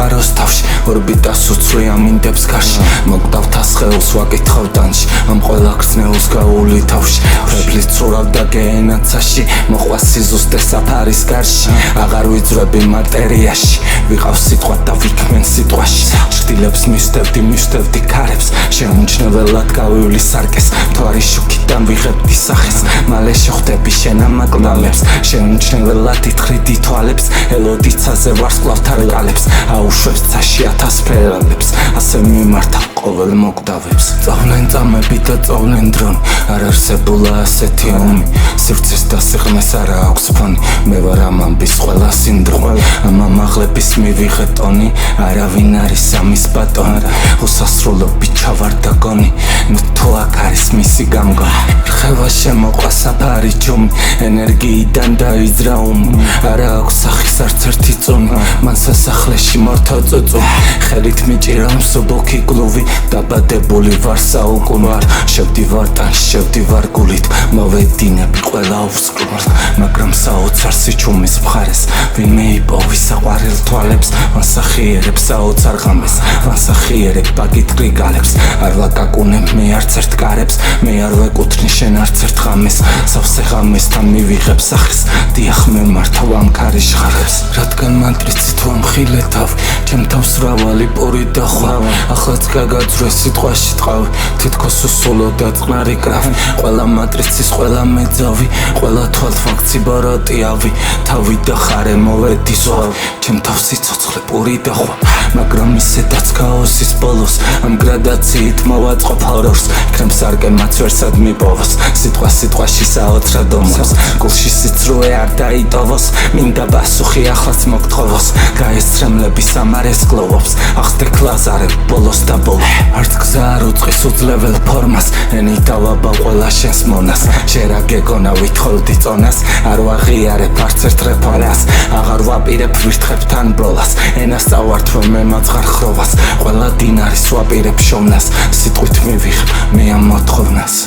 სამყაროს თავში ორბიტას უცვლი ამინდებს გარში მოგდავთ ასხეულს ვაკითხავ დანში ამ ყველა გრძნეულს გაული თავში ფებლის ცურავ და გენაცაში მოყვა სიზუსტე საფარის გარში აღარ ვიძრები მატერიაში ვიყავ სიტყვა და ვიქმენ სიტყვაში ჭრდილებს მისდევდი ქარებს შეუმჩნეველად გავივლი სარკეს მთვარის შუქიდან ვიღებდი სახეს მალე შეხვდები შენ ამ აკლდამებს შეუმჩნეველად ითხრიდი თვალებს ელოდიცაზე ვარსკვლავ თარგალებს აუშვებს ცაში ათასფერალებს ასე მიმართავ ყოველ მოკდავებს წავლენ წამები და წავლენ დრონი არ არსებულა ასეთი ომი სივრცის და სიღრმეს არა აქვს ფონი მე ვარ ამ ამბის ყველა სინდრომი ამ ამაღლების მივიღე ტონი არავინ არის ამის ბატონი უსასრულო ბიჭა ვარ და გონი ნუ თუ აქ არის მისი გამგონი რხევა შემოყვა საფარი ჯუმი ენერგიიდან დაიძრა ომი არა აქვს სახის არც ერთი წონი მან სასახლეში მორთო წუწუმი ხელით მიჭირა მსუბუქი გლუვი დაბადებული ვარ საუკუნვარ შევდივარ ტანში შევდივარ გულით მოვედინები ყველა უსკროლს მაგრამ საოცარ სიჩუმის მხარეს ვინმე იპოვის საყვარელ თვალებს ვანსახიერებ საოცარ ღამეს ვანსახიერებ ბაგით გრიგალებს არ ვაკაკუნებ მე არც ერთ კარებს მე არ ვეკუთვნი შენ არც ერთ ღამეს სავსე ღამესთან მივიღებ სახეს დიახ მე მართავ ამ ქარის ჟღარებს რადგან მანტრიცით ვამხილე თავი ჩემ თავს რავალი პური და ხვავი ახლაც გაგაძვრე სიტყვაში ტყავი თითქოს უსულო და წყნარი კრავი ყველა მატრიცის ყველა მეძავი ყველა თვალთვაქცი ბარატიავი თავი და ხარე მოვედი ზღვავი ჩემ თავს სიცოცხლე პური და ხვა მაგრამ ისედაც ქაოსის ბოლოს ამ გრადაციით მოვაწყობ ჰორორს ქრემს არკემაც ვერსად მიპოვოს სიტყვაში საოცრად ომობს გულში სიცრუე არ დაიტოვოს მინდა პასუხი ახლაც მოგთხოვოს გაესწრემლები სამარეს გლოვობს ახსდე კლაზარებ ბოლოს და ბოლო არც გზა არ უწყის უძლებელ ფორმას ენით დავაბავ ყველა შენს მონას შენ რა გეგონა ვითხოვდი წონას არ ვაღიარებ არც ერთ რეფერენს აღარ ვაპირებ ვირთხებთან ბროლას ენას წავართვე მე მაძღარ ხროვას ყველა დინარის ვაპირებ შოვნას სიტყვით მივიღებ მე ამ მოთხოვნას